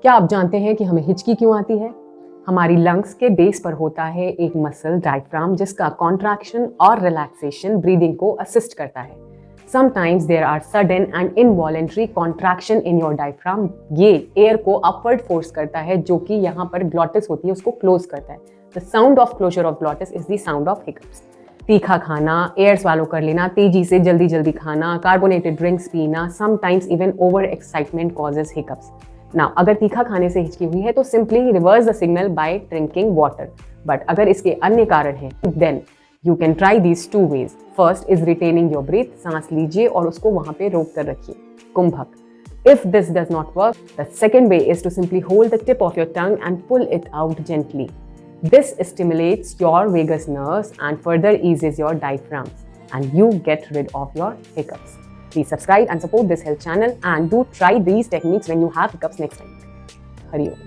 क्या आप जानते हैं कि हमें हिचकी क्यों आती है? हमारी लंग्स के बेस पर होता है एक मसल डायफ्राम जिसका कॉन्ट्रैक्शन और रिलैक्सेशन ब्रीदिंग को असिस्ट करता है। Sometimes there are sudden and involuntary contraction in your diaphragm। ये एयर को अपवर्ड फोर्स करता है जो कि यहाँ पर ग्लॉटिस होती है उसको क्लोज करता है। The sound of closure of glottis is the sound of hiccups। तीखा खाना, एयर स्वालो कर लेना, तेजी से जल्दी खाना, कार्बोनेटेड ड्रिंक्स पीना, sometimes even over excitement causes hiccups। Now, अगर तीखा खाने से हिचकी हुई है तो simply reverse the signal by drinking water। But अगर इसके अन्य कारण हैं, then you can try these two ways। First is retaining your breath। सांस लीजिए और उसको वहां पे रोक कर रखिए, कुंभक। If this does not work, the second way is to simply hold the tip of your tongue and pull it out gently। This stimulates your vagus nerves and further eases your diaphragms, and you get rid of your hiccups। Please subscribe and support this health channel, and do try these techniques when you have hiccups next time। Hari Om।